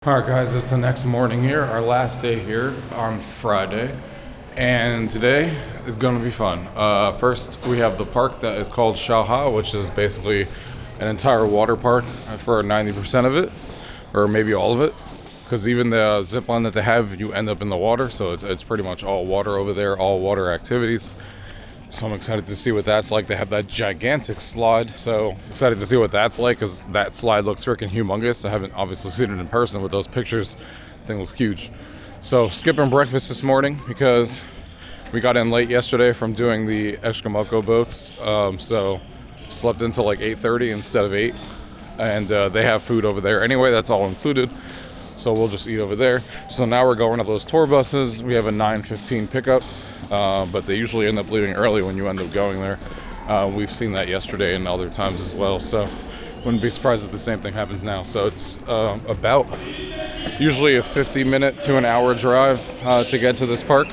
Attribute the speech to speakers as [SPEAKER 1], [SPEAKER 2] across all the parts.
[SPEAKER 1] Alright guys, it's the next morning here, our last day here on Friday, and today is going to be fun. First, we have the park that is called Xel-Há, which is basically an entire water park for 90% of it, or maybe all of it, because even the zip line that they have, you end up in the water, so it's pretty much all water over there, all water activities. So I'm excited to see what that's like. They have that gigantic slide, so excited to see what that's like, because that slide looks freaking humongous. I haven't obviously seen it in person with those pictures. The thing was huge. So skipping breakfast this morning because we got in late yesterday from doing the Xcaret boats. So slept until like 8:30 instead of 8, and they have food over there anyway. That's all included. So we'll just eat over there. So now we're going up those tour buses. We have a 9:15 pickup, but they usually end up leaving early when you end up going there. We've seen that yesterday and other times as well. So wouldn't be surprised if the same thing happens now. So it's about usually a 50-minute to an hour drive to get to this park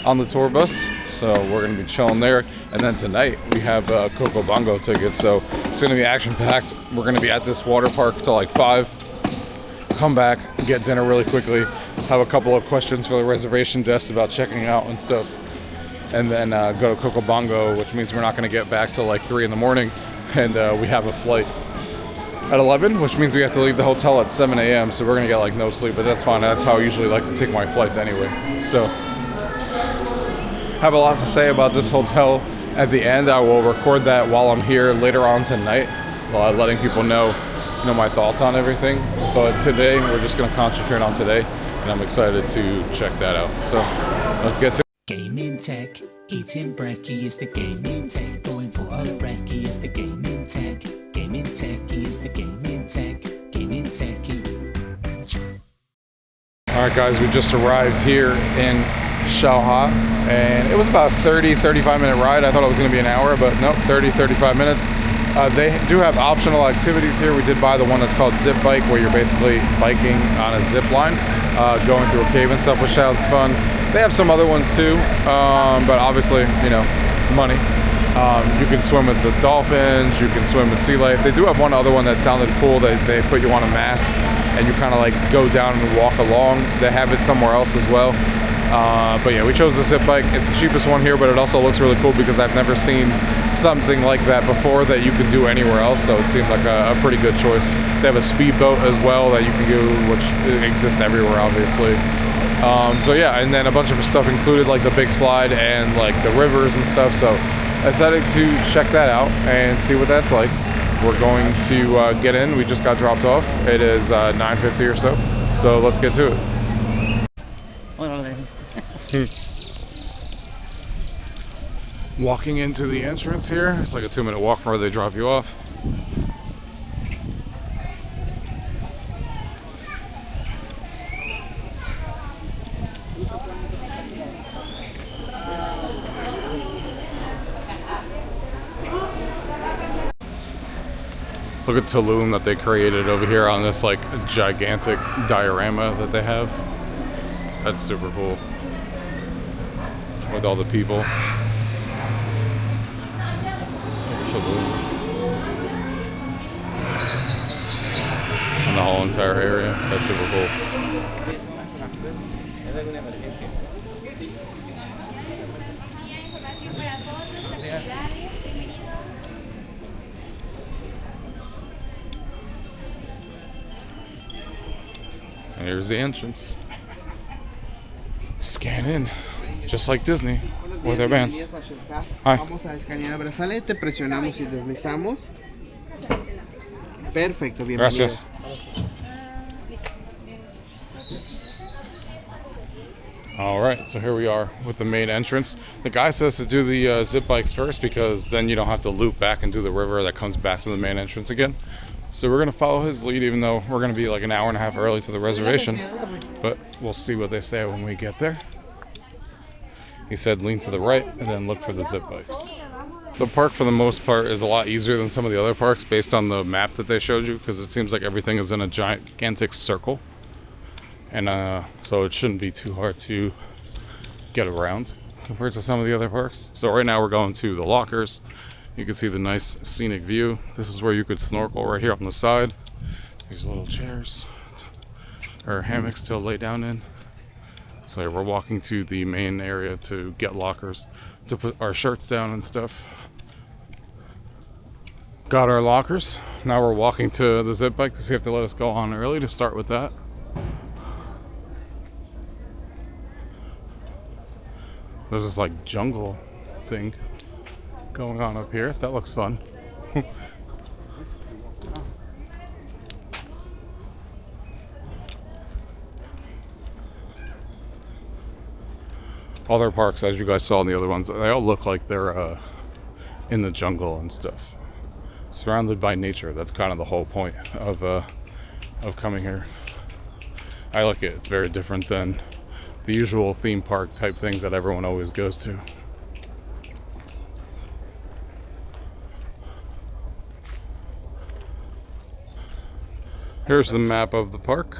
[SPEAKER 1] on the tour bus. So we're going to be chilling there. And then tonight we have Coco Bongo tickets. So it's going to be action-packed. We're going to be at this water park till like 5. Come back, get dinner really quickly, have a couple of questions for the reservation desk about checking out and stuff, and then go to Coco Bongo, which means we're not going to get back till like 3 in the morning, and we have a flight at 11, which means we have to leave the hotel at 7 a.m. So we're going to get like no sleep, but that's fine. That's how I usually like to take my flights anyway. So have a lot to say about this hotel at the end. I will record that while I'm here later on tonight, letting people know my thoughts on everything. But today we're just going to concentrate on today, and I'm excited to check that out. So let's get to
[SPEAKER 2] Gaming tech, eating brekkie is the gaming tech. Going for a brekkie is the gaming tech. Gaming tech is the gaming tech. Gaming techie.
[SPEAKER 1] Alright guys, we just arrived here in Xel-Há, and it was about a 30-35 minute ride. I thought it was going to be an hour, but nope, 30-35 minutes. They do have optional activities here. We did buy the one that's called zip bike, where you're basically biking on a zip line, going through a cave and stuff, which sounds fun. They have some other ones too, but obviously, money. You can swim with the dolphins, you can swim with sea life. They do have one other one that sounded cool. They put you on a mask and you kind of like go down and walk along. They have it somewhere else as well. But yeah, we chose the zip bike. It's the cheapest one here, but it also looks really cool because I've never seen something like that before that you can do anywhere else, so it seemed like a pretty good choice. They have a speedboat as well that you can do, which exists everywhere, obviously. So yeah, and then a bunch of stuff included, like the big slide and like the rivers and stuff, so I decided to check that out and see what that's like. We're going to get in. We just got dropped off. It is 9:50 or so let's get to it. Walking into the entrance here, it's like a 2-minute walk from where they drop you off. Look at Tulum that they created over here on this like gigantic diorama that they have. That's super cool. With all the people. And the whole entire area. That's super cool. And here's the entrance. Scan in, just like Disney. With their bands. Hi.
[SPEAKER 3] Vamos a escanear el brazalete, presionamos y deslizamos. Perfecto, bienvenido.
[SPEAKER 1] Gracias. Alright, so here we are with the main entrance. The guy says to do the zip bikes first because then you don't have to loop back and do the river that comes back to the main entrance again. So we're going to follow his lead, even though we're going to be like an hour and a half early to the reservation. But we'll see what they say when we get there. He said lean to the right and then look for the zip bikes. The park for the most part is a lot easier than some of the other parks based on the map that they showed you, because it seems like everything is in a gigantic circle. And so it shouldn't be too hard to get around compared to some of the other parks. So right now we're going to the lockers. You can see the nice scenic view. This is where you could snorkel right here on the side. These little chairs. or hammocks to lay down in. So we're walking to the main area to get lockers to put our shirts down and stuff. Got our lockers. Now we're walking to the zip bike to see if they let us go on early to start with that. There's this like jungle thing going on up here. That looks fun. All their parks, as you guys saw in the other ones, they all look like they're in the jungle and stuff. Surrounded by nature. That's kind of the whole point of coming here. I like it. It's very different than the usual theme park type things that everyone always goes to. Here's the map of the park.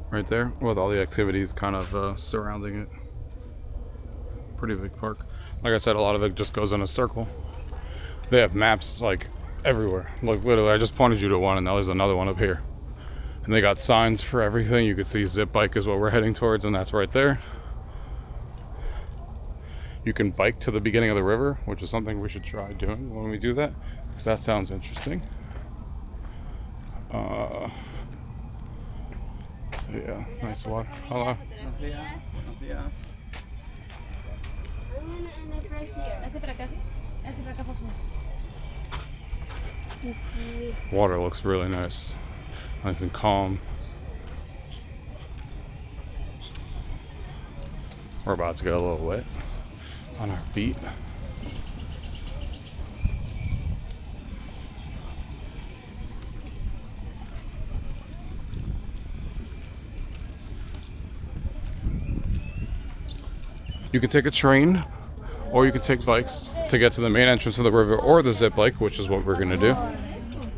[SPEAKER 1] Right there, with all the activities kind of surrounding it. Pretty big park. Like I said, a lot of it just goes in a circle. They have maps like everywhere. Like literally, I just pointed you to one and now there's another one up here. And they got signs for everything. You could see zip bike is what we're heading towards, and that's right there. You can bike to the beginning of the river, which is something we should try doing when we do that, because that sounds interesting. So yeah, nice water. Hello. Water looks really nice. Nice and calm. We're about to get a little wet on our feet. You can take a train or you can take bikes to get to the main entrance of the river, or the zip bike, which is what we're going to do.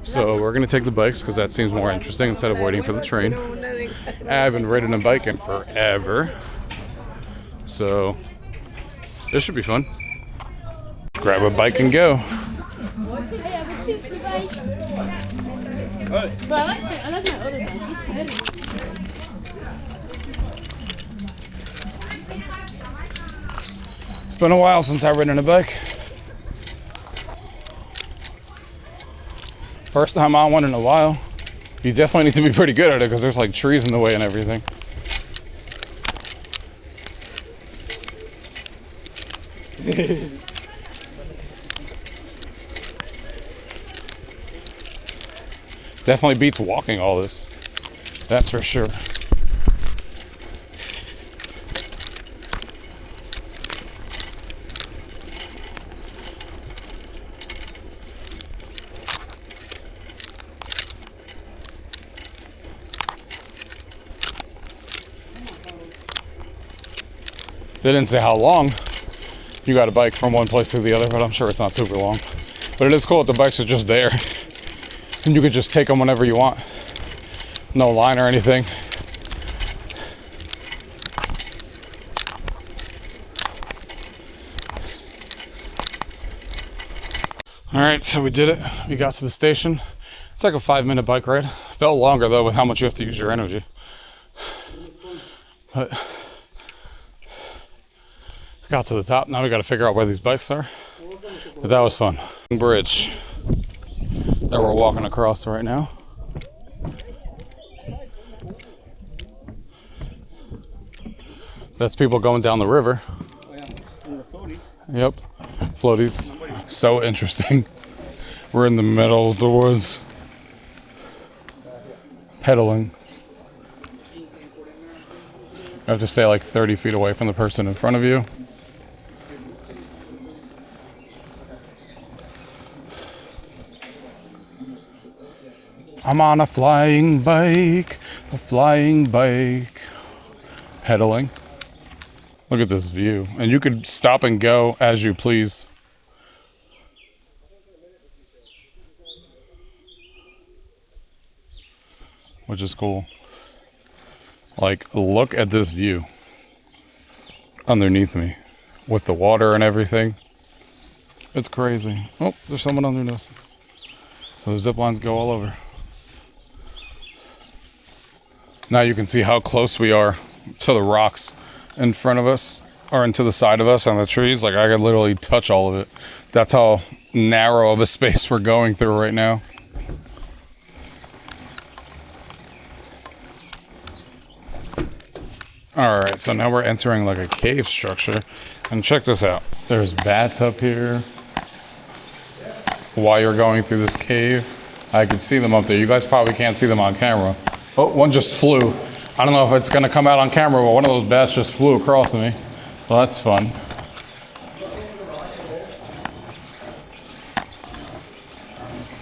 [SPEAKER 1] So we're going to take the bikes because that seems more interesting instead of waiting for the train. I haven't ridden a bike in forever, so this should be fun. Grab a bike and go. It's been a while since I've ridden a bike. First time on one in a while. You definitely need to be pretty good at it because there's like trees in the way and everything. Definitely beats walking all this. That's for sure. They didn't say how long you got a bike from one place to the other, but I'm sure it's not super long. But it is cool that the bikes are just there. And you could just take them whenever you want. No line or anything. Alright, so we did it. We got to the station. It's like a 5-minute bike ride. Felt longer though with how much you have to use your energy. But got to the top. Now we got to figure out where these bikes are. But that was fun. Bridge that we're walking across right now. That's people going down the river. Yep. Floaties. So interesting. We're in the middle of the woods. Pedaling. You have to stay like 30 feet away from the person in front of you. I'm on a flying bike, pedaling. Look at this view. And you could stop and go as you please. Which is cool. Like, look at this view underneath me with the water and everything. It's crazy. Oh, there's someone underneath. So the zip lines go all over. Now you can see how close we are to the rocks in front of us, or into the side of us on the trees. Like, I could literally touch all of it. That's how narrow of a space we're going through right now. All right, so now we're entering like a cave structure, and check this out. There's bats up here. While you're going through this cave, I could see them up there. You guys probably can't see them on camera. Oh, one just flew. I don't know if it's gonna come out on camera, but one of those bats just flew across me. Well, that's fun.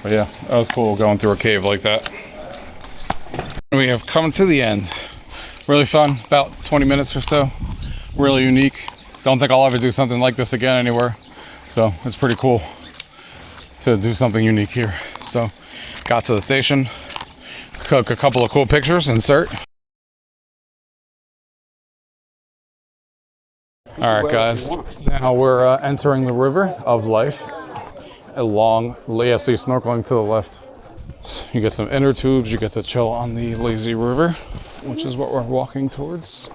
[SPEAKER 1] But yeah, that was cool going through a cave like that. We have come to the end. Really fun, about 20 minutes or so. Really unique. Don't think I'll ever do something like this again anywhere. So it's pretty cool to do something unique here. So got to the station, took a couple of cool pictures, insert. All right, guys, now we're entering the river of life along, yeah, so you're snorkeling to the left. So you get some inner tubes, you get to chill on the lazy river, which is what we're walking towards.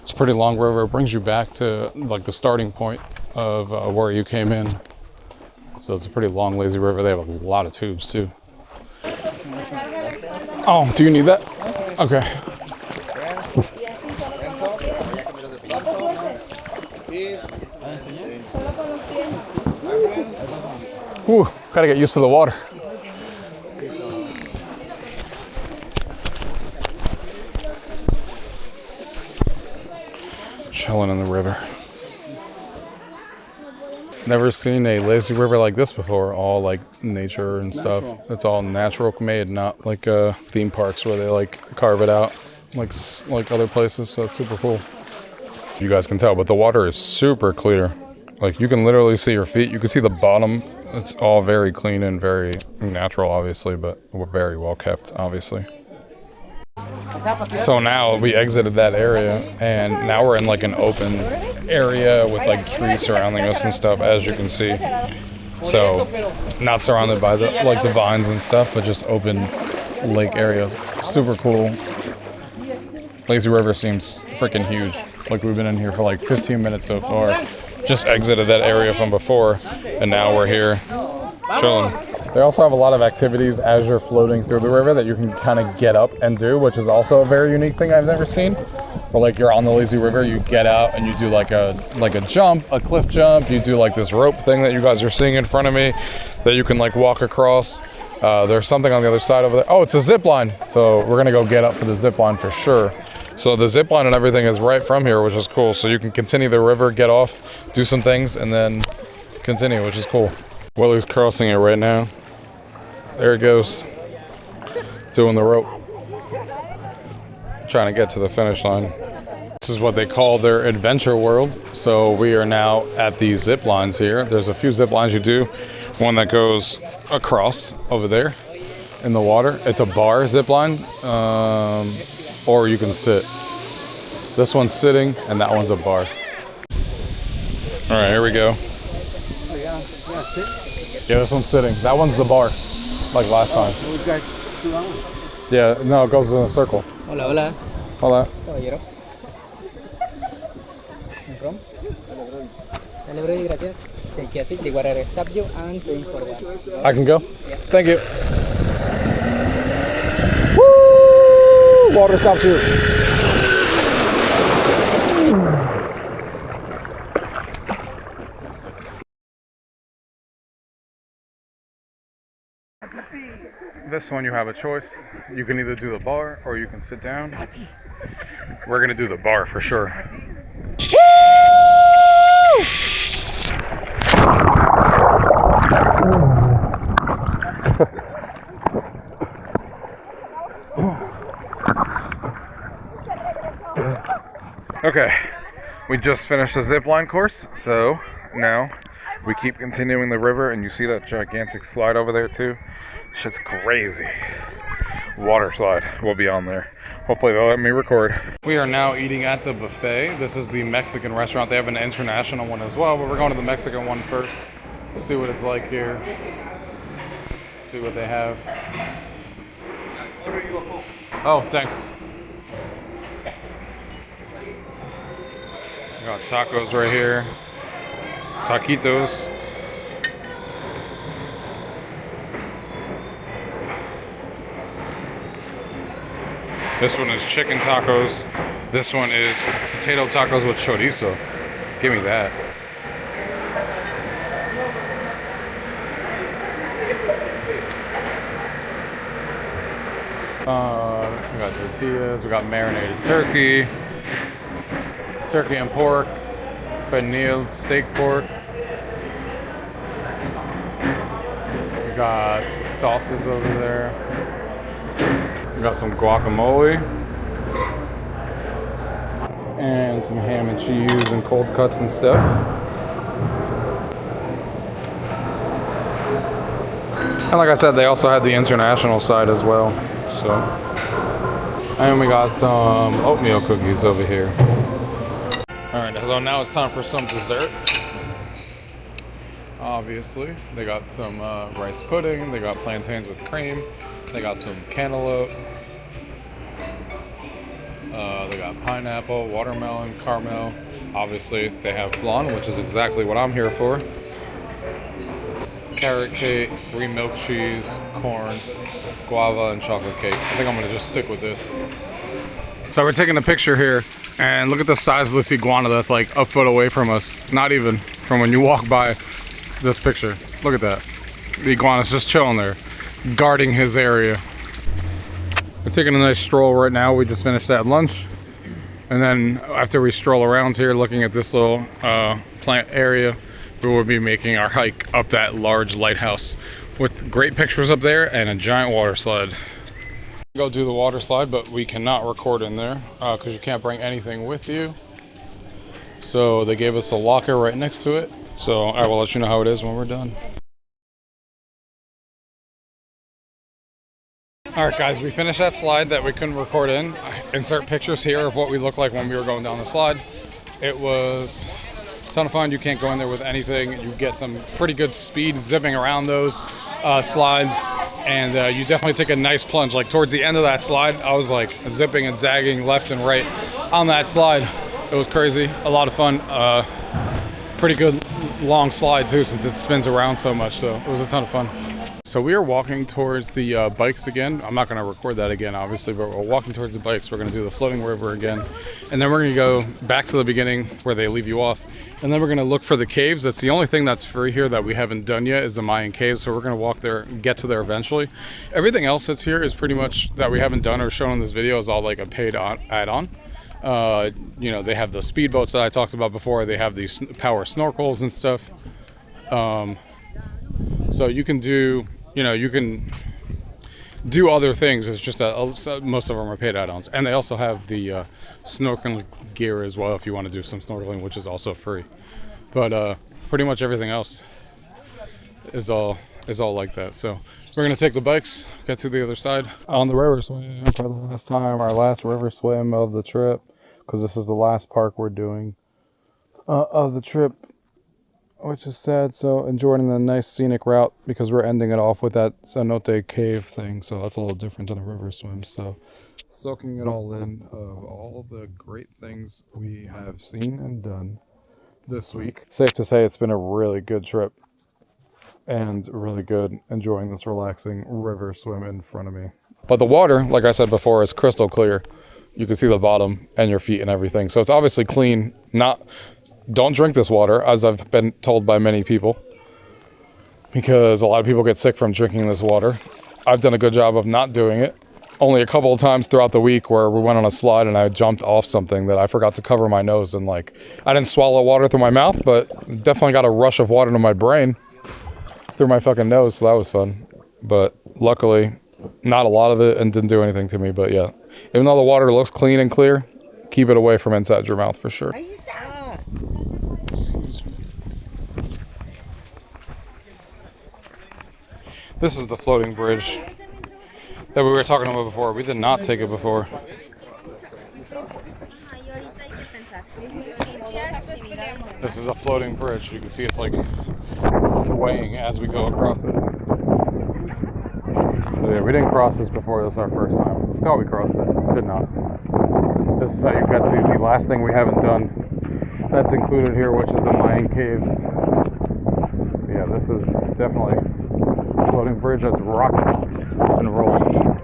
[SPEAKER 1] It's a pretty long river. It brings you back to like the starting point of where you came in. So it's a pretty long, lazy river. They have a lot of tubes too. Oh, do you need that? Okay. Whew, gotta get used to the water. Chilling in the river. Never seen a lazy river like this before. All like nature and stuff. It's all natural made, not like theme parks where they like carve it out like other places. So it's super cool. You guys can tell, but the water is super clear. Like you can literally see your feet. You can see the bottom. It's all very clean and very natural, obviously, but we're very well kept, obviously. So now we exited that area, and now we're in like an open area with like trees surrounding us and stuff, as you can see. So not surrounded by the like the vines and stuff, but just open lake areas. Super cool. Lazy River seems freaking huge. Like we've been in here for like 15 minutes so far. Just exited that area from before, and now we're here chilling. They also have a lot of activities as you're floating through the river that you can kind of get up and do, which is also a very unique thing I've never seen. Where like you're on the lazy river, you get out and you do like a jump, a cliff jump. You do like this rope thing that you guys are seeing in front of me that you can like walk across. There's something on the other side over there. Oh, it's a zip line. So we're gonna go get up for the zip line for sure. So the zip line and everything is right from here, which is cool. So you can continue the river, get off, do some things, and then continue, which is cool. Willie's crossing it right now. There it goes. Doing the rope. Trying to get to the finish line. This is what they call their adventure world. So we are now at the zip lines here. There's a few zip lines you do. One that goes across over there in the water. It's a bar zip line. Or you can sit. This one's sitting and that one's a bar. All right, here we go. Yeah, this one's sitting. That one's the bar, like last time. Yeah, no, it goes in a circle.
[SPEAKER 4] Hola, hola.
[SPEAKER 1] Hola.
[SPEAKER 4] Caballero. ¿Rom? Celebrate y gracias. Take care, the water stop you and going forward.
[SPEAKER 1] I can go? Yeah. Thank you. Woo! Water stops you. This one you have a choice. You can either do the bar or you can sit down. We're gonna do the bar for sure. Woo! Okay, we just finished the zip line course, so now we keep continuing the river, and you see that gigantic slide over there too? Shit's crazy. Water slide will be on there. Hopefully they'll let me record. We are now eating at the buffet. This is the Mexican restaurant. They have an international one as well, but we're going to the Mexican one first. See what it's like here. See what they have. Oh, thanks. Got tacos right here. Taquitos. This one is chicken tacos. This one is potato tacos with chorizo. Give me that. We got tortillas, we got marinated turkey, turkey and pork, pernil, steak pork. We got sauces over there. We got some guacamole. And some ham and cheese and cold cuts and stuff. And like I said, they also had the international side as well. So, and we got some oatmeal cookies over here. All right, so now it's time for some dessert. Obviously, they got some rice pudding. They got plantains with cream. They got some cantaloupe. They got pineapple, watermelon, caramel. Obviously, they have flan, which is exactly what I'm here for. Carrot cake, 3 milk cheese, corn, guava, and chocolate cake. I think I'm gonna just stick with this. So we're taking a picture here, and look at the size of this iguana that's like a foot away from us. Not even from when you walk by this picture. Look at that. The iguana's just chilling there, guarding his area. We're taking a nice stroll right now. We just finished that lunch. And then after we stroll around here looking at this little plant area, we will be making our hike up that large lighthouse with great pictures up there and a giant water slide. Go do the water slide, but we cannot record in there because you can't bring anything with you. So they gave us a locker right next to it. So I will let you know how it is when we're done. Alright guys, we finished that slide that we couldn't record in. I insert pictures here of what we looked like when we were going down the slide. It was a ton of fun. You can't go in there with anything. You get some pretty good speed zipping around those slides. And you definitely take a nice plunge. Like towards the end of that slide, I was like zipping and zagging left and right on that slide. It was crazy, a lot of fun. Pretty good long slide too, since it spins around so much. So it was a ton of fun. So we are walking towards the bikes again. I'm not going to record that again, obviously, but we're walking towards the bikes. We're going to do the floating river again. And then we're going to go back to the beginning where they leave you off. And then we're going to look for the caves. That's the only thing that's free here that we haven't done yet is the Mayan caves. So we're going to walk there, get to there eventually. Everything else that's here is pretty much that we haven't done or shown in this video is all like a paid add-on. You know, they have the speedboats that I talked about before. They have these power snorkels and stuff. So you can do, you know, you can do other things. It's just that most of them are paid add-ons. And they also have the snorkeling gear as well if you want to do some snorkeling, which is also free. But pretty much everything else is all like that. So we're going to take the bikes, get to the other side. On the river swim for the last time, our last river swim of the trip, because this is the last park we're doing of the trip, which is sad. So enjoying the nice scenic route because we're ending it off with that cenote cave thing. So that's a little different than a river swim. So soaking it all in of all the great things we have seen and done this week. Safe to say it's been a really good trip and really good enjoying this relaxing river swim in front of me. But the water, like I said before, is crystal clear. You can see the bottom and your feet and everything. So it's obviously clean. Don't drink this water, as I've been told by many people, because a lot of people get sick from drinking this water. I've done a good job of not doing it. Only a couple of times throughout the week where we went on a slide and I jumped off something that I forgot to cover my nose, and like I didn't swallow water through my mouth, but definitely got a rush of water to my brain through my fucking nose, so that was fun. But luckily, not a lot of it, and didn't do anything to me. But yeah, even though the water looks clean and clear, keep it away from inside your mouth for sure. This is the floating bridge that we were talking about before. We did not take it before. This is a floating bridge. You can see it's like swaying as we go across it. So yeah, we didn't cross this before. This is our first time. We thought we crossed it. Did not. This is how you get to the last thing we haven't done that's included here, which is the Mayan caves. Yeah, this is definitely a floating bridge that's rocking and rolling.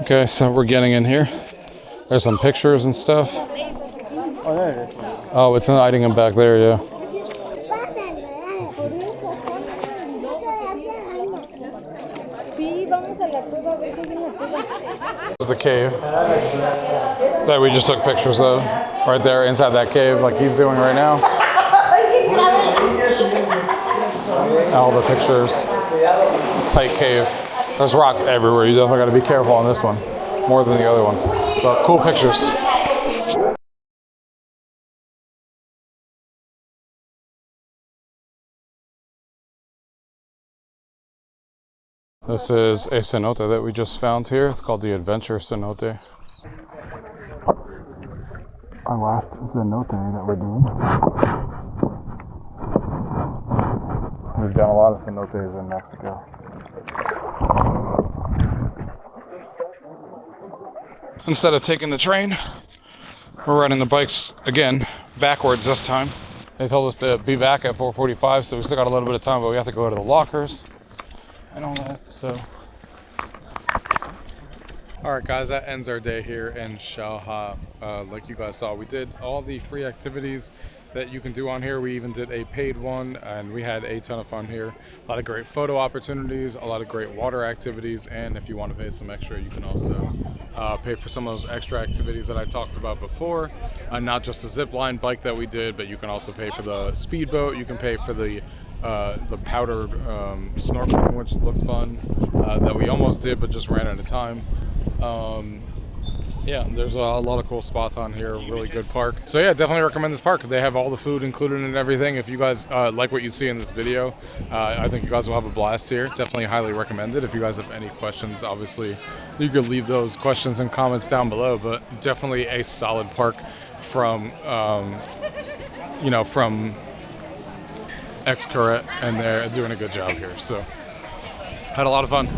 [SPEAKER 1] Okay, so we're getting in here. There's some pictures and stuff. Oh, it's hiding him back there, yeah. This is the cave that we just took pictures of. Right there inside that cave, like he's doing right now. All the pictures. Tight cave. There's rocks everywhere. You definitely got to be careful on this one. More than the other ones. But cool pictures. This is a cenote that we just found here. It's called the Adventure Cenote. Our last cenote that we're doing. We've done a lot of cenotes in Mexico. Instead of taking the train, we're riding the bikes again, backwards this time. They told us to be back at 4:45, so we still got a little bit of time, but we have to go to the lockers and all that, so. Alright guys, that ends our day here in Xel-Há. Like you guys saw, we did all the free activities that you can do on here. We even did a paid one, and we had a ton of fun here. A lot of great photo opportunities, a lot of great water activities, and if you want to pay some extra, you can also pay for some of those extra activities that I talked about before. Not just the zip line bike that we did, but you can also pay for the speedboat. You can pay for the powdered snorkeling, which looked fun, that we almost did but just ran out of time. Yeah, there's a lot of cool spots on here, really good park. So yeah, definitely recommend this park. They have all the food included and everything. If you guys like what you see in this video, I think you guys will have a blast here. Definitely highly recommend it. If you guys have any questions, obviously you could leave those questions and comments down below, but definitely a solid park from, you know, from Xcaret, and they're doing a good job here. So had a lot of fun.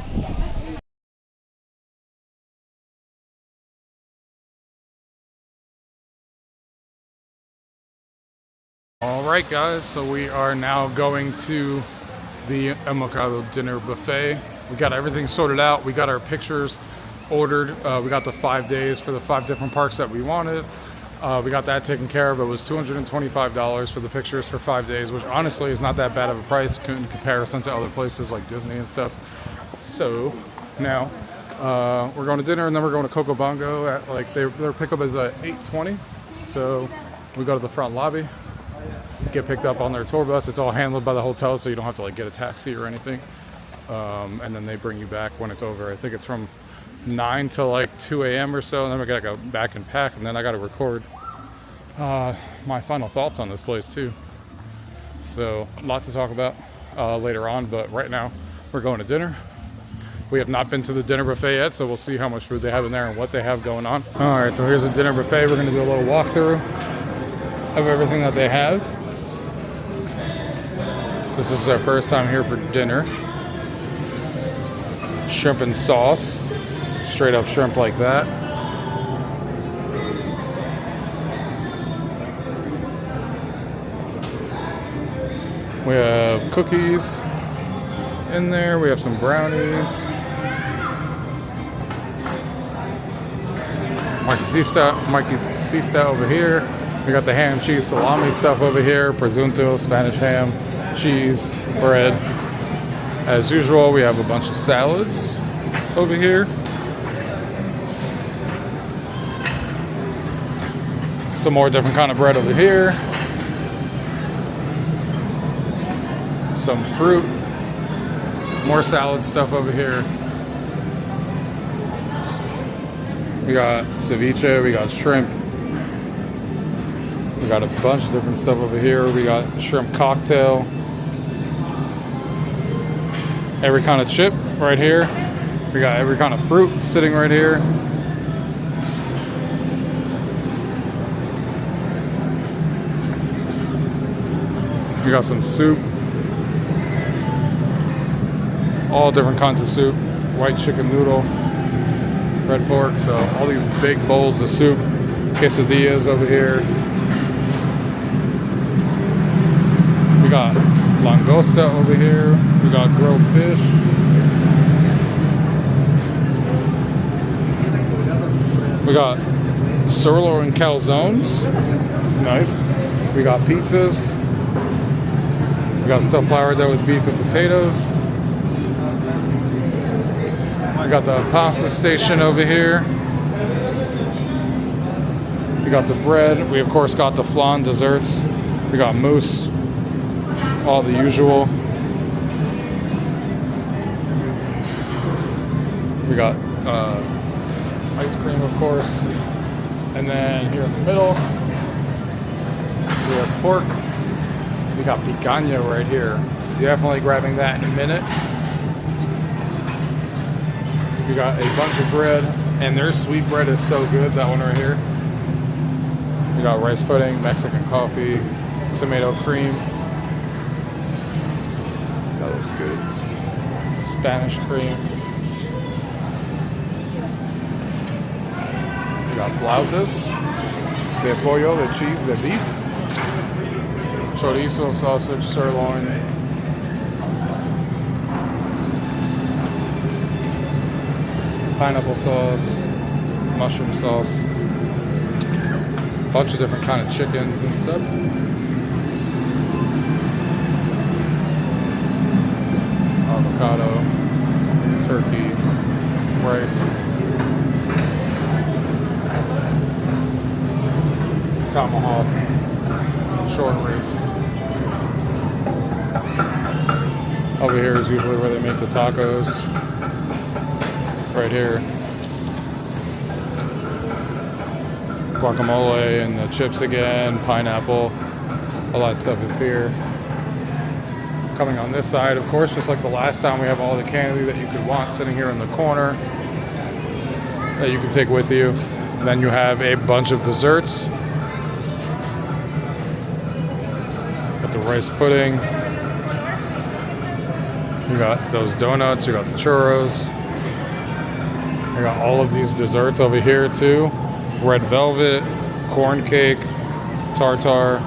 [SPEAKER 1] Alright guys, so we are now going to the Emocado dinner buffet. We got everything sorted out. We got our pictures ordered. We got the 5 days for the 5 different parks that we wanted. We got that taken care of. It was $225 for the pictures for 5 days, which honestly is not that bad of a price in comparison to other places like Disney and stuff. So now we're going to dinner, and then we're going to Coco Bongo at like their pickup is at 8:20. So we go to the front lobby, get picked up on their tour bus. It's all handled by the hotel, so you don't have to like get a taxi or anything. And then they bring you back when it's over. I think it's from 9 to like 2 a.m. or so, and then we gotta go back and pack, and then I gotta record my final thoughts on this place too. So lots to talk about later on, but right now we're going to dinner. We have not been to the dinner buffet yet, so we'll see how much food they have in there and what they have going on. All right, so here's a dinner buffet. We're gonna do a little walkthrough of everything that they have. This is our first time here for dinner. Shrimp and sauce. Straight up shrimp like that. We have cookies in there. We have some brownies. Marquesita over here. We got the ham, cheese, salami stuff over here. Presunto, Spanish ham, cheese, bread. As usual, we have a bunch of salads over here. Some more different kind of bread over here. Some fruit. More salad stuff over here. We got ceviche, we got shrimp. We got a bunch of different stuff over here. We got shrimp cocktail. Every kind of chip right here. We got every kind of fruit sitting right here. We got some soup. all different kinds of soup. White chicken noodle, red pork, so all these big bowls of soup. Quesadillas over here. We got langosta over here. We got grilled fish. We got sirloin calzones. Nice. We got pizzas. We got stuffed flour dough with beef and potatoes. We got the pasta station over here. We got the bread. We of course got the flan desserts. We got mousse. All the usual. We got ice cream, of course. And then here in the middle, we have pork. We got picanha right here. Definitely grabbing that in a minute. We got a bunch of bread, and their sweet bread is so good, that one right here. We got rice pudding, Mexican coffee, tomato cream. That looks good. Spanish cream. We got flautas, de pollo, de cheese, de beef, chorizo, sausage, sirloin. Pineapple sauce, mushroom sauce, a bunch of different kind of chickens and stuff. Avocado, turkey, rice, tomahawk, short ribs. Over here is usually where they make the tacos. Right here. Guacamole and the chips again, pineapple. All that stuff is here. Coming on this side, of course, just like the last time, we have all the candy that you could want sitting here in the corner that you can take with you. And then you have a bunch of desserts. Got the rice pudding. You got those donuts, you got the churros. I got all of these desserts over here too. Red velvet, corn cake, tartar.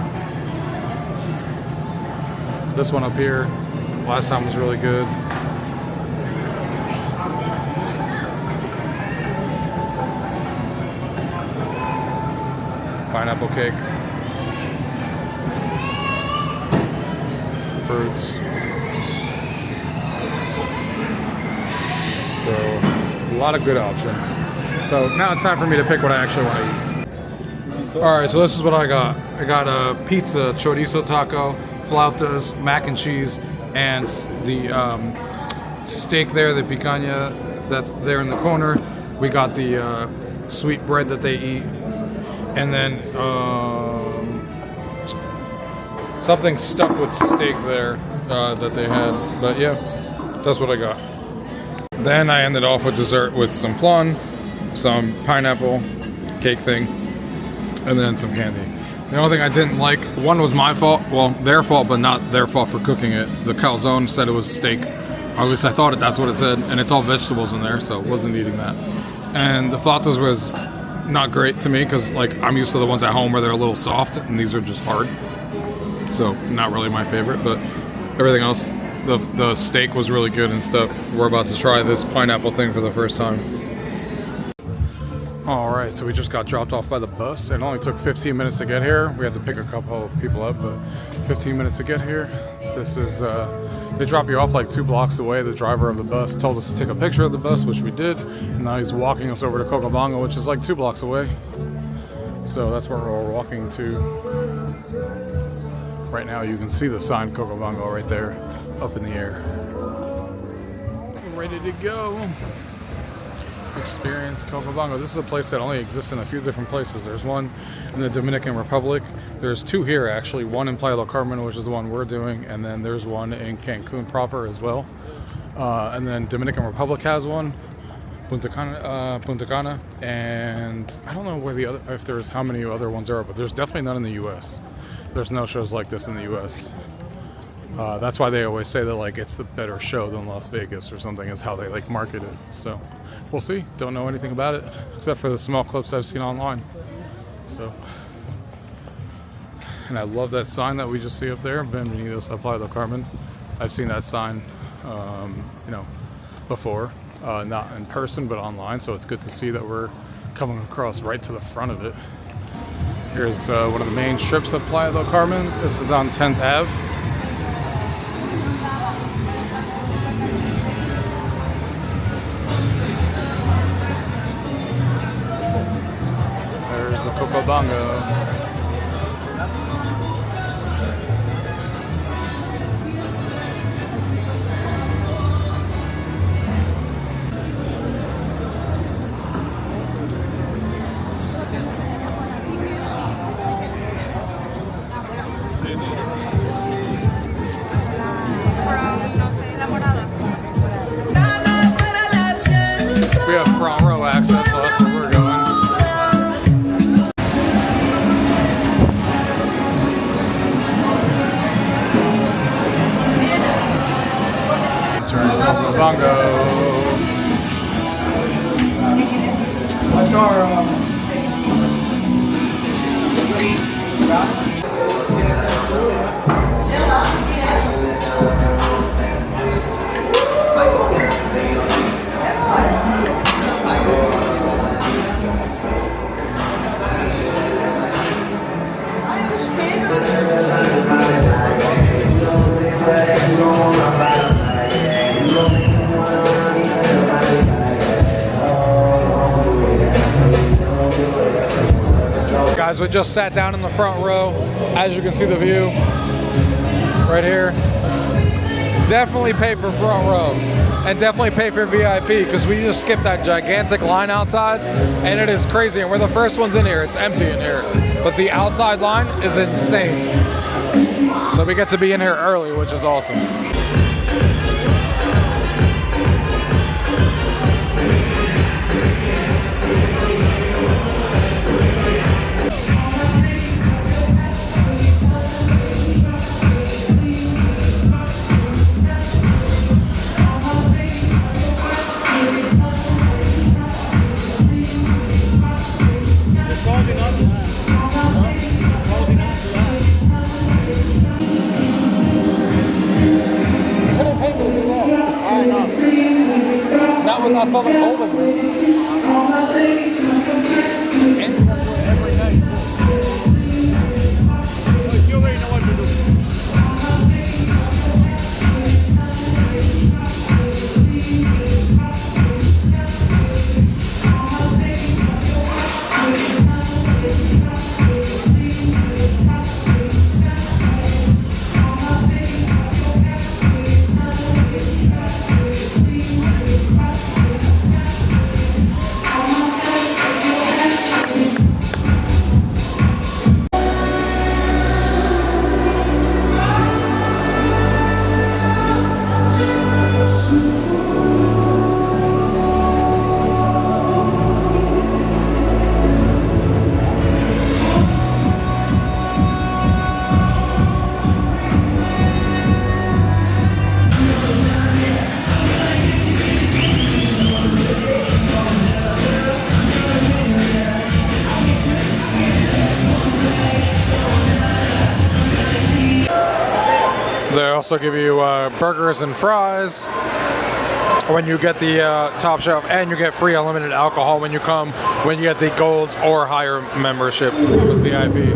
[SPEAKER 1] This one up here, last time was really good. Pineapple cake. Fruits. So, a lot of good options. So now it's time for me to pick what I actually want to eat. Alright, so this is what I got. I got a pizza chorizo taco, flautas, mac and cheese, and the steak there, the picanha that's there in the corner. We got the sweet bread that they eat. And then something stuffed with steak there that they had. But yeah, that's what I got. Then I ended off with dessert with some flan, some pineapple cake thing, and then some candy. The only thing I didn't like, one was my fault, well, their fault, but not their fault for cooking it. The calzone said it was steak, or at least I thought that's what it said, and it's all vegetables in there, so wasn't eating that. And the flautas was not great to me, because like I'm used to the ones at home where they're a little soft, and these are just hard. So not really my favorite, but everything else, the steak was really good and stuff. We're about to try this pineapple thing for the first time. Alright, so we just got dropped off by the bus. It only took 15 minutes to get here. We had to pick a couple of people up, but 15 minutes to get here. This is, they drop you off like 2 blocks away. The driver of the bus told us to take a picture of the bus, which we did. And now he's walking us over to Coco Bongo, which is like 2 blocks away. So that's where we're walking to. Right now you can see the sign Coco Bongo right there, up in the air. Ready to go. Experience Coco Bongo. This is a place that only exists in a few different places. There's one in the Dominican Republic. There's 2 here actually. One in Playa del Carmen, which is the one we're doing, and then there's one in Cancun proper as well. And then Dominican Republic has one, Punta Cana, and I don't know where the other, if there's how many other ones there are, but there's definitely none in the U.S. There's no shows like this in the U.S. That's why they always say that like it's the better show than Las Vegas or something, is how they like market it. So we'll see. Don't know anything about it except for the small clips I've seen online. So, and I love that sign that we just see up there, Bienvenidos a Playa del Carmen. I've seen that sign, you know, before, not in person but online. So it's good to see that we're coming across right to the front of it. Here's one of the main strips of Playa del Carmen. This is on 10th Ave. There's the Coco Bongo. We have front row access, so that's where we're going. Turn Coco Bongo.
[SPEAKER 3] What's our
[SPEAKER 1] Guys, we just sat down in the front row. As you can see the view right here. Definitely pay for front row and definitely pay for VIP because we just skipped that gigantic line outside and it is crazy, and we're the first ones in here. It's empty in here, but the outside line is insane. So we get to be in here early, which is awesome. Not with that fucking holding. They also give you burgers and fries when you get the top shelf, and you get free unlimited alcohol when you come, when you get the gold or higher membership with VIP.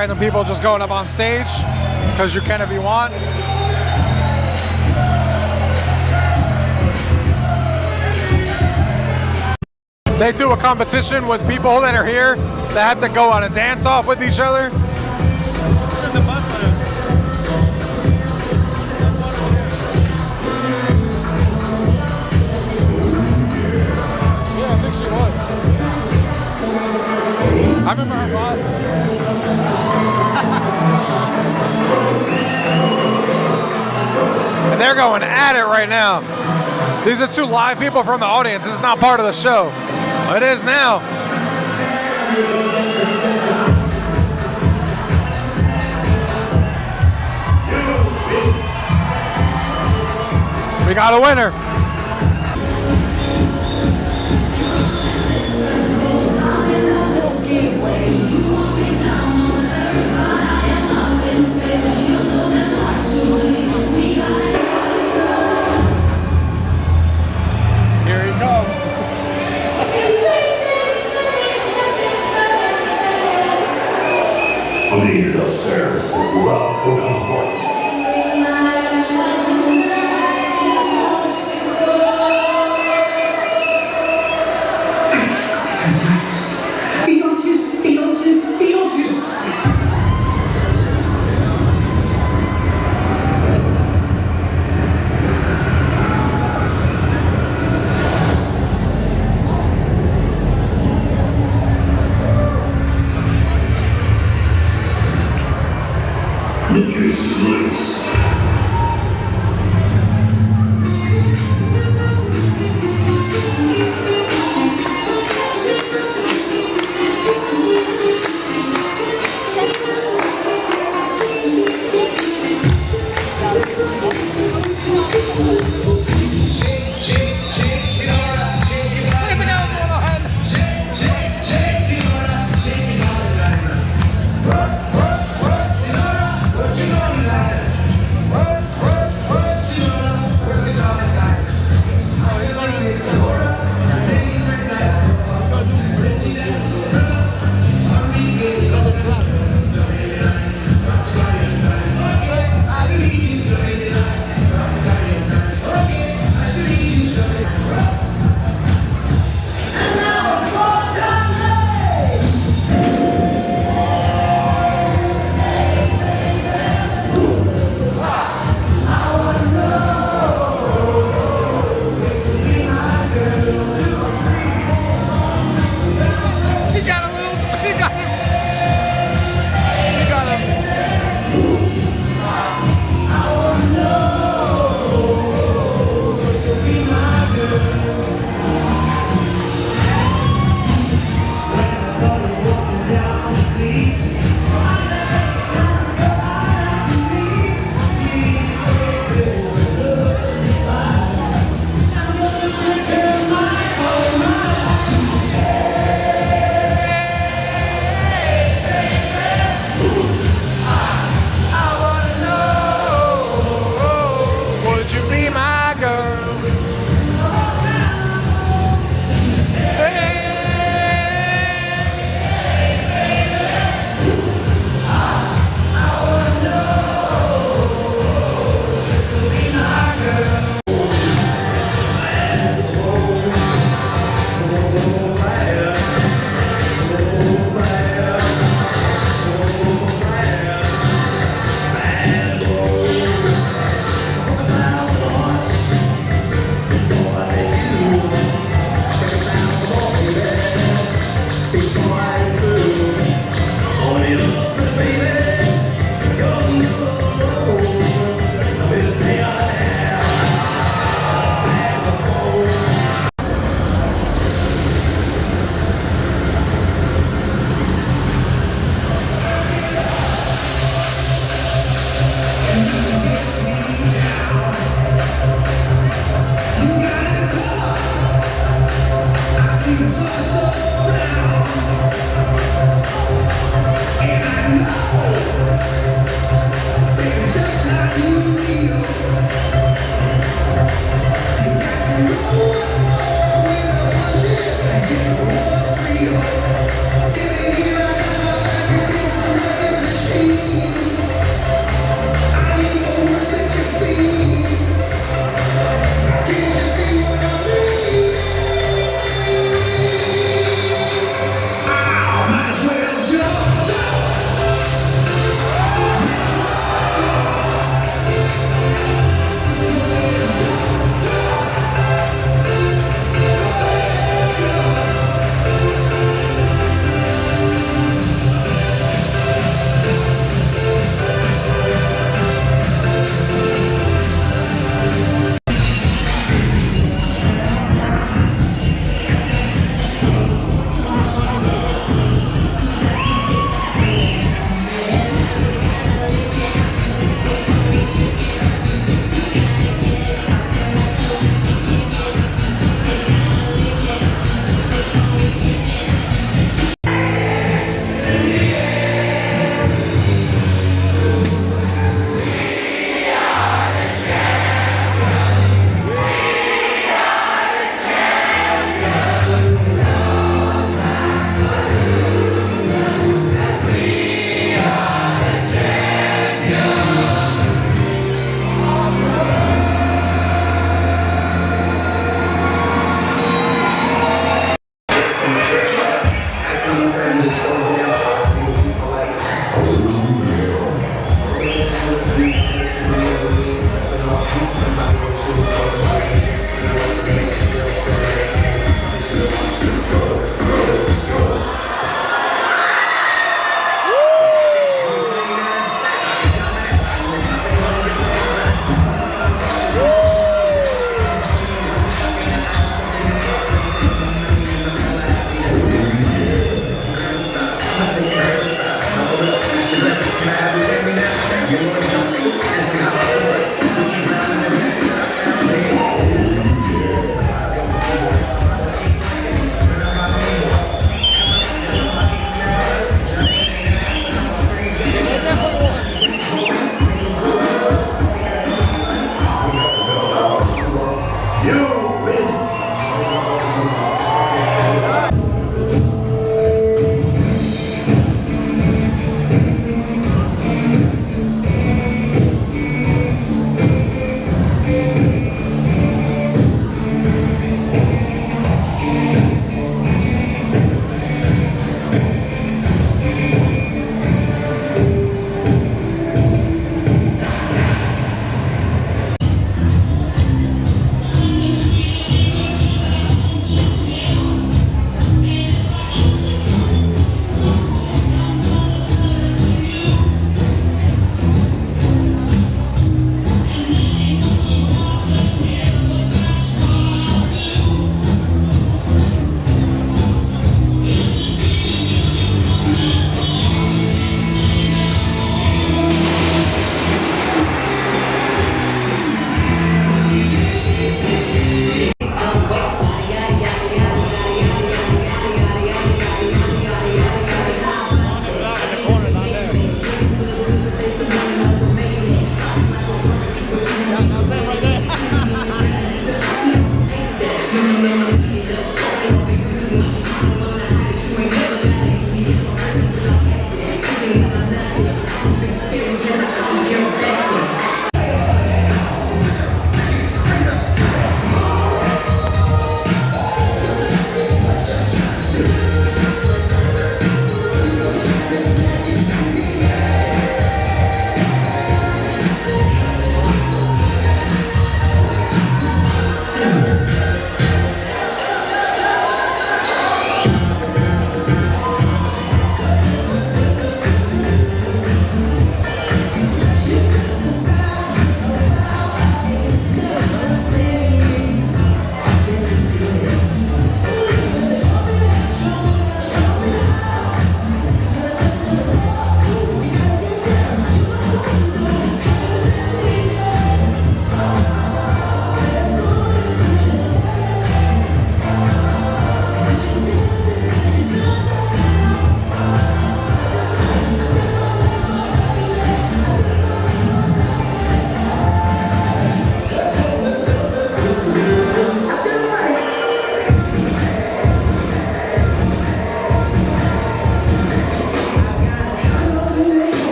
[SPEAKER 5] random people just going up on stage, because you can if you want. They do a competition with people that are here that have to go on a dance-off with each other. I remember her boss. And they're going at it right now. These are two live people from the audience. This is not part of the show. It is now. We got a winner. Here he comes.
[SPEAKER 6] Lead upstairs. Well, go down the floor.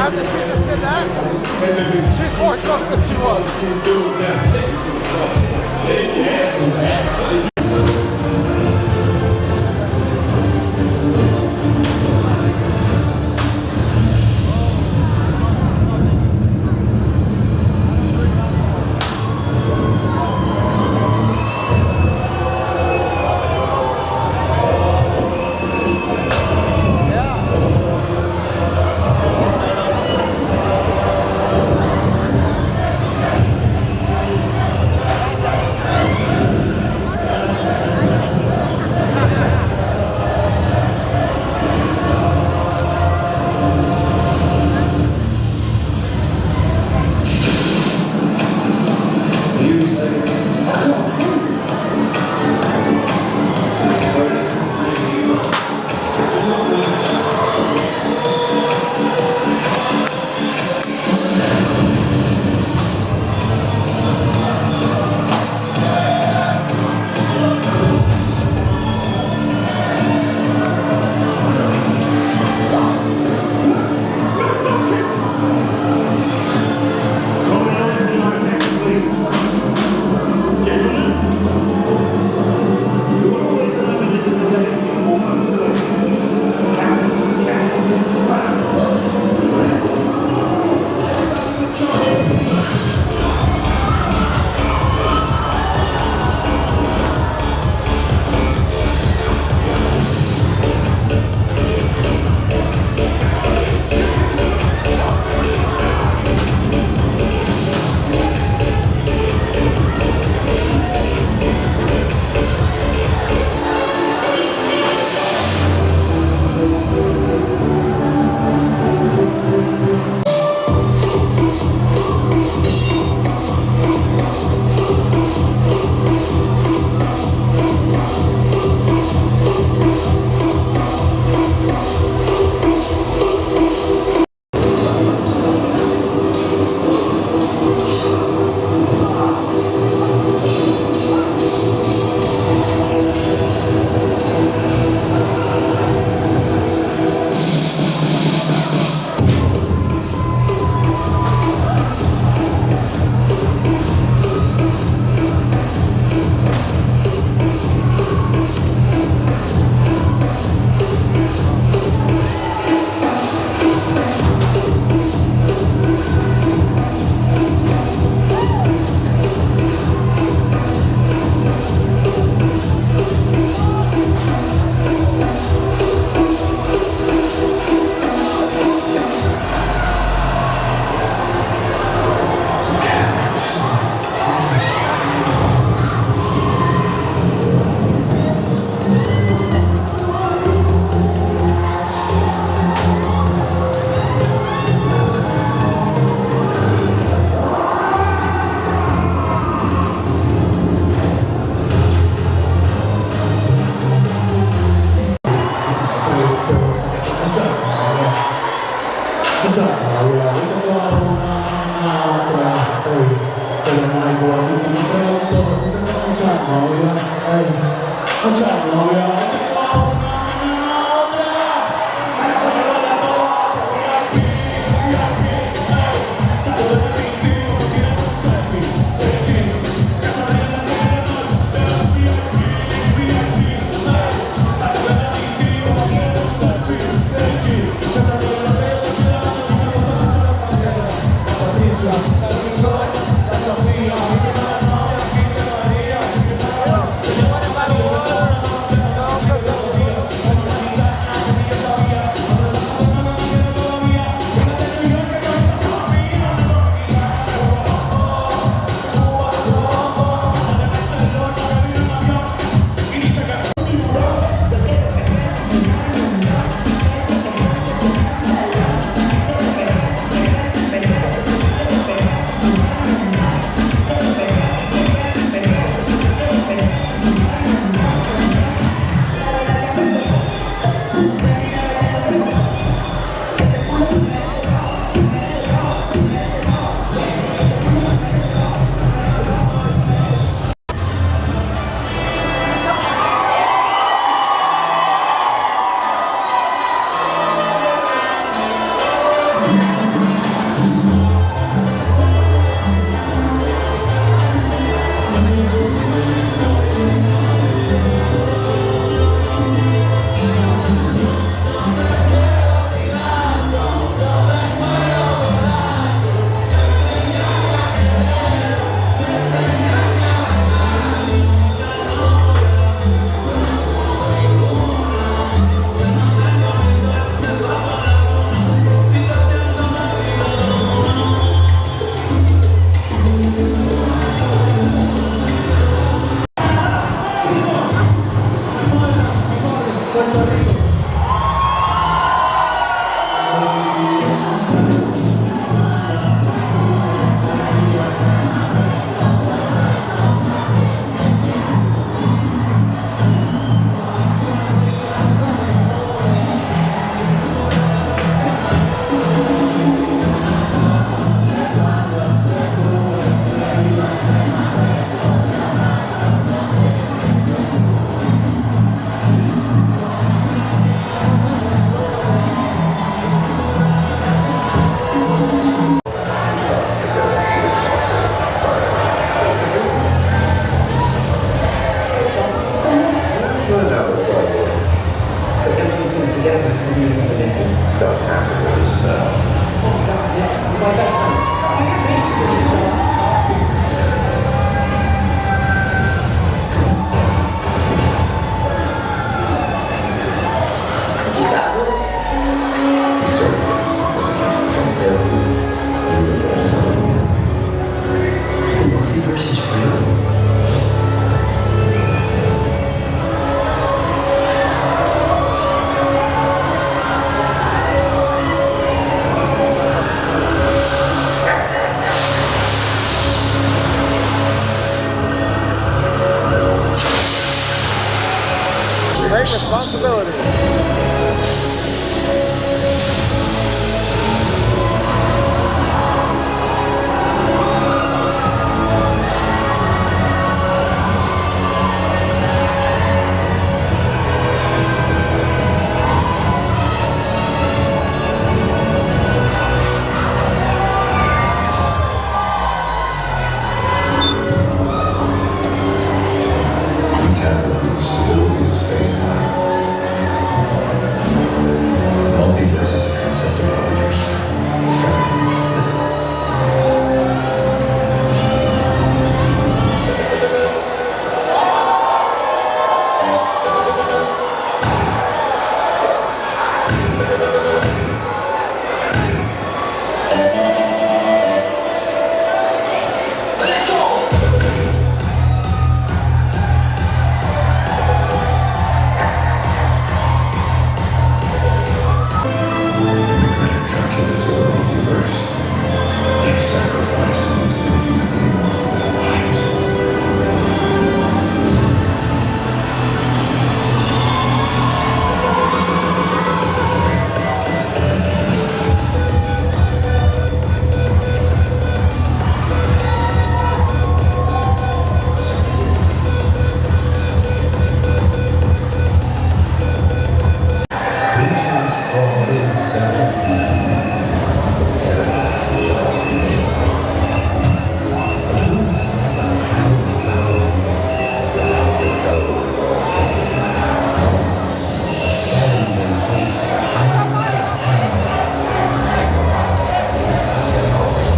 [SPEAKER 5] after she just did that, she's more cooked than she was.
[SPEAKER 6] Stuff afterwards.
[SPEAKER 5] Great responsibility.
[SPEAKER 6] Untangle stability of space-time. Multiverse is a concept of poetry. Calculus of the multiverse. Each sacrifice must defeat multiple lives. Creatures crawled in search of blood. The terror was near. But who's never shall be found without the soul for getting a stand and face the hands of time. Inside the course.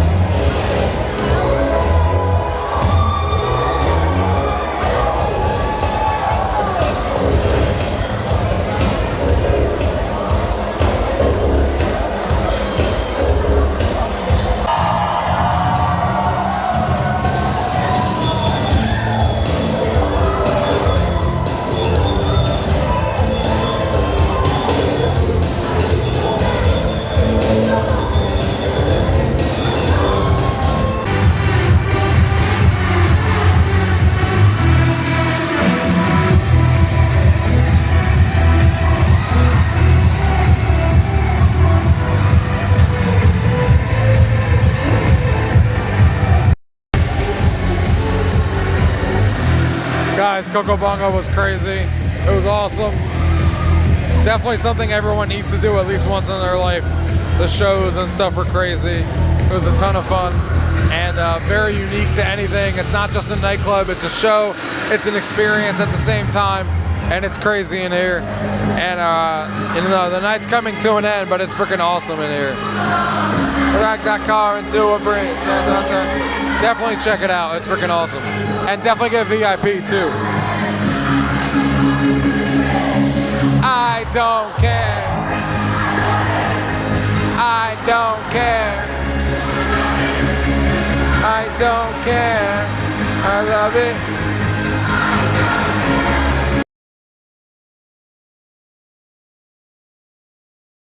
[SPEAKER 5] Guys, Coco Bongo was crazy. It was awesome. Definitely something everyone needs to do at least once in their life. The shows and stuff were crazy. It was a ton of fun and very unique to anything. It's not just a nightclub, it's a show. It's an experience at the same time, and it's crazy in here. And the night's coming to an end, but it's freaking awesome in here. Back that car into a breeze. Definitely check it out. It's freaking awesome. And definitely get VIP too. I don't care. I don't care. I don't care. I love it.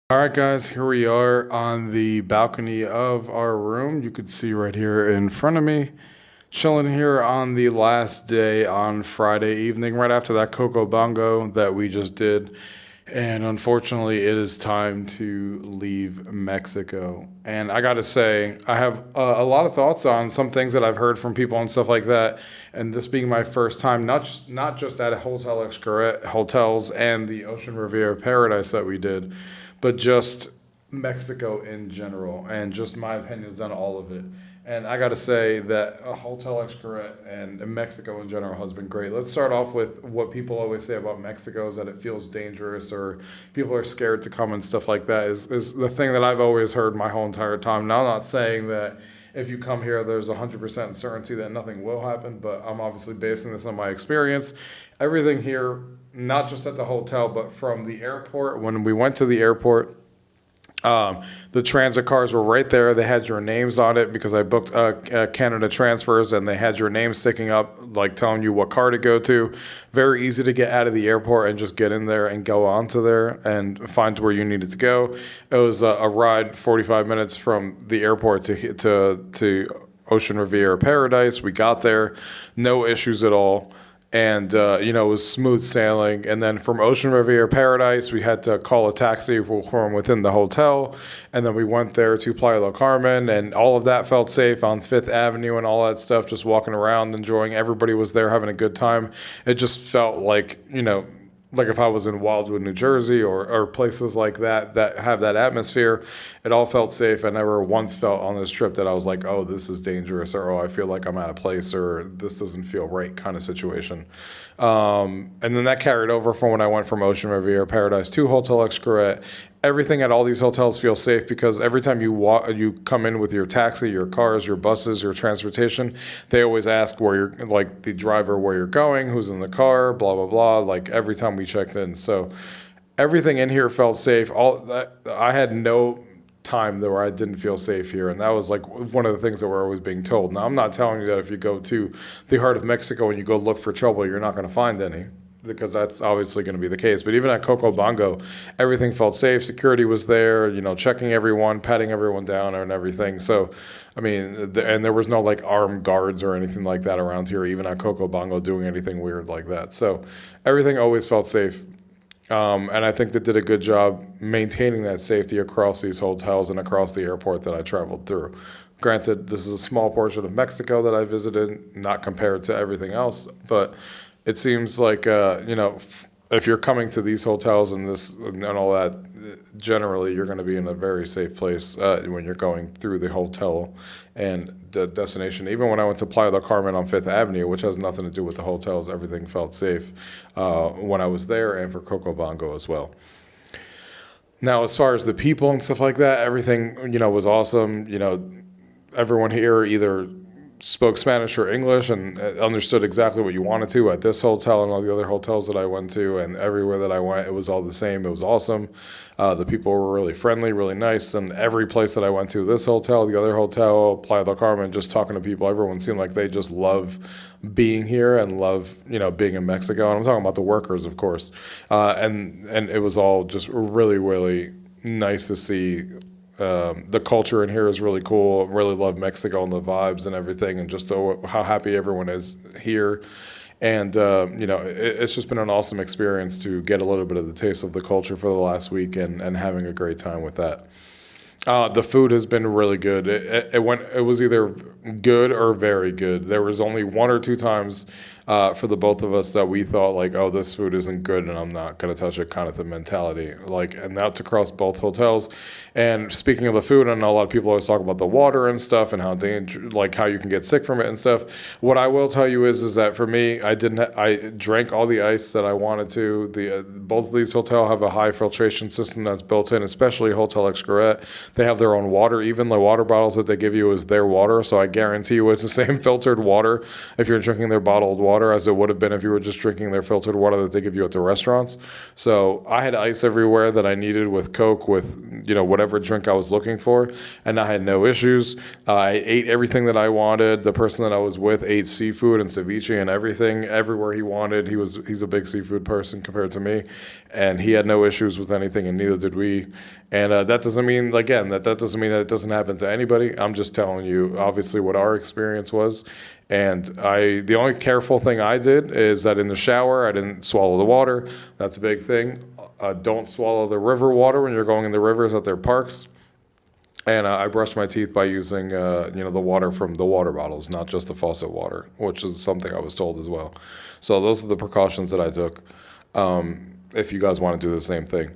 [SPEAKER 1] All right, guys, here we are on the balcony of our room. You can see right here in front of me, chilling here on the last day on Friday evening, right after that Coco Bongo that we just did. And unfortunately, it is time to leave Mexico. And I got to say, I have a lot of thoughts on some things that I've heard from people and stuff like that. And this being my first time, not just at Hotel Xcaret hotels and the Ocean Riviera Paradise that we did, but just Mexico in general, and just my opinions on all of it. And I got to say that Hotel Xcaret and Mexico in general has been great. Let's start off with what people always say about Mexico is that it feels dangerous or people are scared to come and stuff like that is the thing that I've always heard my whole entire time. Now, I'm not saying that if you come here, there's 100% certainty that nothing will happen, but I'm obviously basing this on my experience. Everything here, not just at the hotel, but from the airport, when we went to the airport, the transit cars were right there. They had your names on it because I booked Canada transfers and they had your name sticking up, like telling you what car to go to. Very easy to get out of the airport and just get in there and go on to there and find where you needed to go. It was a ride 45 minutes from the airport to Ocean Riviera Paradise. We got there, no issues at all. And, it was smooth sailing. And then from Ocean Riviera Paradise, we had to call a taxi from within the hotel. And then we went there to Playa del Carmen, and all of that felt safe on Fifth Avenue and all that stuff, just walking around, enjoying. Everybody was there having a good time. It just felt like, like if I was in Wildwood, New Jersey, or places like that have that atmosphere, it all felt safe. I never once felt on this trip that I was like, oh, this is dangerous, or oh, I feel like I'm out of place, or this doesn't feel right kind of situation. And then that carried over from when I went from Ocean Riviera Paradise to Hotel Xcaret. Everything at all these hotels feels safe because every time you come in with your taxi, your cars, your buses, your transportation, they always ask where you're, like the driver, where you're going, who's in the car, blah, blah, blah, like every time we checked in. So everything in here felt safe. I had no time where I didn't feel safe here, and that was like one of the things that we're always being told. Now, I'm not telling you that if you go to the heart of Mexico and you go look for trouble, you're not going to find any, because that's obviously going to be the case. But even at Coco Bongo, everything felt safe. Security was there, checking everyone, patting everyone down and everything. So, I mean, and there was no like armed guards or anything like that around here, even at Coco Bongo doing anything weird like that. So everything always felt safe. And I think they did a good job maintaining that safety across these hotels and across the airport that I traveled through. Granted, this is a small portion of Mexico that I visited, not compared to everything else, but it seems like, if you're coming to these hotels and all that, generally you're going to be in a very safe place when you're going through the hotel and the destination. Even when I went to Playa del Carmen on Fifth Avenue, which has nothing to do with the hotels, everything felt safe when I was there, and for Coco Bongo as well. Now, as far as the people and stuff like that, everything, was awesome. Everyone here either spoke Spanish or English and understood exactly what you wanted to at this hotel and all the other hotels that I went to, and everywhere that I went, it was all the same. It was awesome. The people were really friendly, really nice, and every place that I went to, this hotel, the other hotel, Playa del Carmen, just talking to people, everyone seemed like they just love being here and love, being in Mexico. And I'm talking about the workers, of course. And it was all just really, really nice to see. The culture in here is really cool. Really love Mexico and the vibes and everything, and just how happy everyone is here. And it's just been an awesome experience to get a little bit of the taste of the culture for the last week and having a great time with that. The food has been really good. It was either good or very good. There was only one or two times for the both of us that we thought like, oh, this food isn't good and I'm not going to touch it, kind of the mentality. And that's across both hotels. And speaking of the food, I know a lot of people always talk about the water and stuff and how how you can get sick from it and stuff. What I will tell you is that for me, I drank all the ice that I wanted to. Both of these hotels have a high filtration system that's built in, especially Hotel Xcaret. They have their own water. Even the water bottles that they give you is their water. So I guarantee you it's the same filtered water if you're drinking their bottled water as it would have been if you were just drinking their filtered water that they give you at the restaurants. So I had ice everywhere that I needed with Coke, with whatever drink I was looking for, and I had no issues. I ate everything that I wanted. The person that I was with ate seafood and ceviche and everything everywhere he wanted. He's a big seafood person compared to me, and he had no issues with anything, and neither did we. And that doesn't mean, again, that doesn't mean that it doesn't happen to anybody. I'm just telling you, obviously, what our experience was. And the only careful thing I did is that in the shower, I didn't swallow the water. That's a big thing. Don't swallow the river water when you're going in the rivers at their parks. And I brushed my teeth by using, the water from the water bottles, not just the faucet water, which is something I was told as well. So those are the precautions that I took. If you guys want to do the same thing.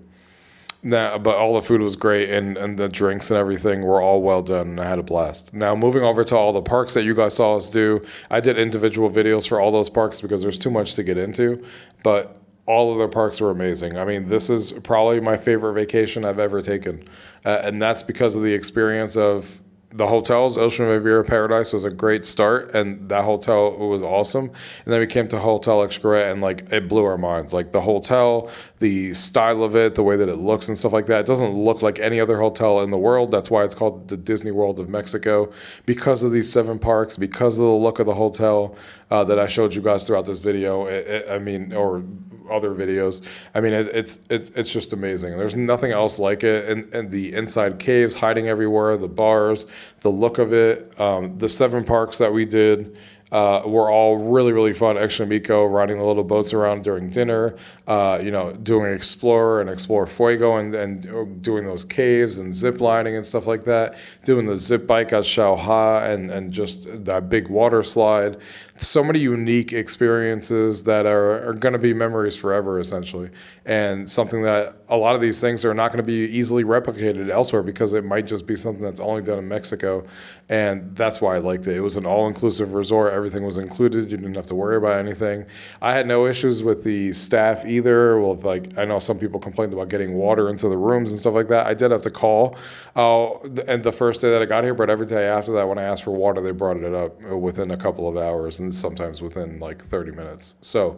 [SPEAKER 5] Nah, but all the food was great, and the drinks and everything were all well done, and I had a blast. Now, moving over to all the parks that you guys saw us do, I did individual videos for all those parks because there's too much to get into, but all of their parks were amazing. I mean, this is probably my favorite vacation I've ever taken, and that's because of the experience of the hotels. Ocean Riviera Paradise was a great start, and that hotel was awesome. And then we came to Hotel Xcaret, and like it blew our minds. Like the hotel, the style of it, the way that it looks and stuff like that. It doesn't look like any other hotel in the world. That's why it's called the Disney World of Mexico, because of these 7 parks, because of the look of the hotel that I showed you guys throughout this video. I mean, or other videos. I mean, it's just amazing. There's nothing else like it. And the inside caves hiding everywhere, the bars, the look of it, the 7 parks that we did were all really, really fun. Extramico, riding the little boats around during dinner, doing Explorer and Explore Fuego and doing those caves and zip lining and stuff like that, doing the zip bike at Xel-Há and just that big water slide. So many unique experiences that are going to be memories forever, essentially, and something that a lot of these things are not going to be easily replicated elsewhere because it might just be something that's only done in Mexico, and that's why I liked it. It was an all-inclusive resort. Everything was included. You didn't have to worry about anything. I had no issues with the staff either. Well, like I know some people complained about getting water into the rooms and stuff like that. I did have to call, and the first day that I got here, but every day after that, when I asked for water, they brought it up within a couple of hours, and sometimes within like 30 minutes. So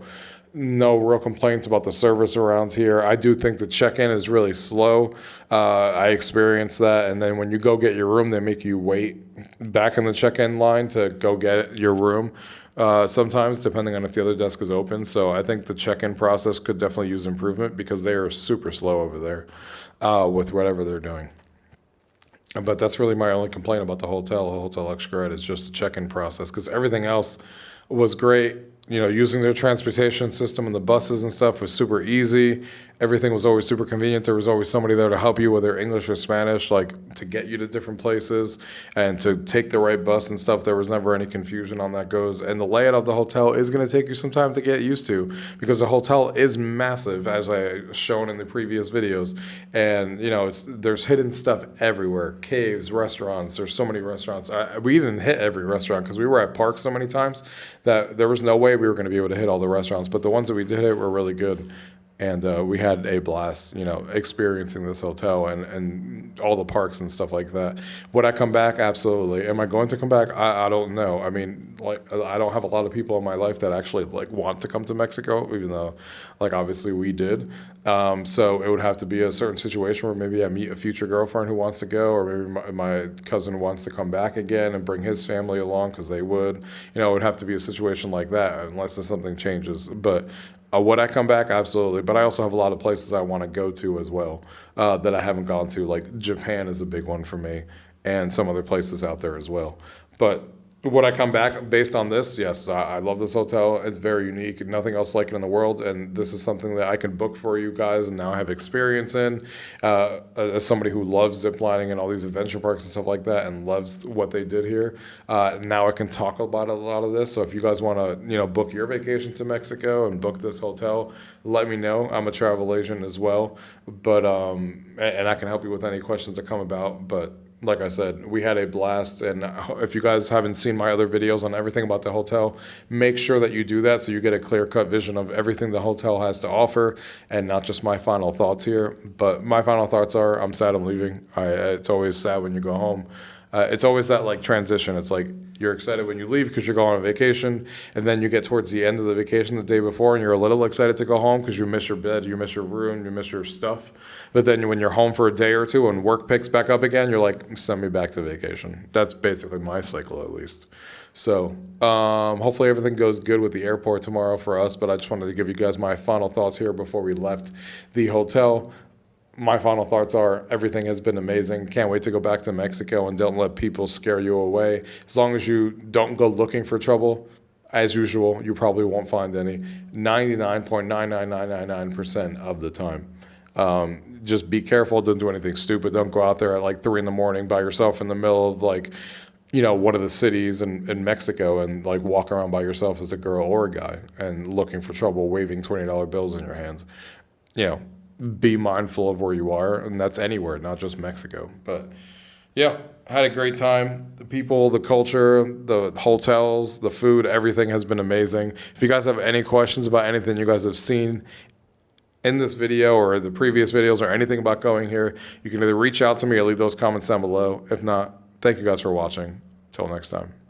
[SPEAKER 5] no real complaints about the service around here. I do think the check-in is really slow. I experienced that, and then when you go get your room, they make you wait back in the check-in line to go get your room. Sometimes, depending on if the other desk is open. So I think the check-in process could definitely use improvement because they are super slow over there with whatever they're doing. But that's really my only complaint about the Hotel Xcaret is just the check-in process, because everything else was great. You know, using their transportation system and the buses and stuff was super easy. Everything was always super convenient. There was always somebody there to help you, whether English or Spanish, like to get you to different places and to take the right bus and stuff. There was never any confusion on that goes. And the layout of the hotel is going to take you some time to get used to because the hotel is massive, as I shown in the previous videos. And, you know, there's hidden stuff everywhere. Caves, restaurants. There's so many restaurants. We didn't hit every restaurant because we were at parks so many times that there was no way we were going to be able to hit all the restaurants. But the ones that we did hit were really good. And we had a blast, you know, experiencing this hotel and all the parks and stuff like that. Would I come back? Absolutely. Am I going to come back? I don't know. I mean, like, I don't have a lot of people in my life that actually like want to come to Mexico, even though, like, obviously we did. So it would have to be a certain situation where maybe I meet a future girlfriend who wants to go, or maybe my cousin wants to come back again and bring his family along because they would. You know, it would have to be a situation like that unless there's something changes. But would I come back? Absolutely. But I also have a lot of places I want to go to as well that I haven't gone to. Like Japan is a big one for me, and some other places out there as well. But would I come back based on this? Yes, I love this hotel. It's very unique. Nothing else like it in the world. And this is something that I can book for you guys and now have experience in. As somebody who loves ziplining and all these adventure parks and stuff like that and loves what they did here, now I can talk about a lot of this. So if you guys want to, you know, book your vacation to Mexico and book this hotel, let me know. I'm a travel agent as well. But and I can help you with any questions that come about. But like I said, we had a blast, and if you guys haven't seen my other videos on everything about the hotel, make sure that you do that so you get a clear-cut vision of everything the hotel has to offer, and not just my final thoughts here. But my final thoughts are, I'm sad I'm leaving. It's always sad when you go home. It's always that like transition. It's like you're excited when you leave because you're going on vacation, and then you get towards the end of the vacation the day before, and you're a little excited to go home because you miss your bed, you miss your room, you miss your stuff. But then when you're home for a day or two and work picks back up again, you're like, send me back to vacation. That's basically my cycle, at least. So hopefully everything goes good with the airport tomorrow for us. But I just wanted to give you guys my final thoughts here before we left the hotel. My final thoughts are everything has been amazing. Can't wait to go back to Mexico, and don't let people scare you away. As long as you don't go looking for trouble, as usual, you probably won't find any 99.99999% of the time. Just be careful. Don't do anything stupid. Don't go out there at like 3 a.m. by yourself in the middle of like, you know, one of the cities in Mexico and like walk around by yourself as a girl or a guy and looking for trouble, waving $20 bills in your hands. You know,
[SPEAKER 1] be mindful of where you are, and that's anywhere, not just Mexico. But yeah, had a great time. The people, the culture, the hotels, the food, everything has been amazing. If you guys have any questions about anything you guys have seen in this video or the previous videos or anything about going here, you can either reach out to me or leave those comments down below. If not, thank you guys for watching. Till next time.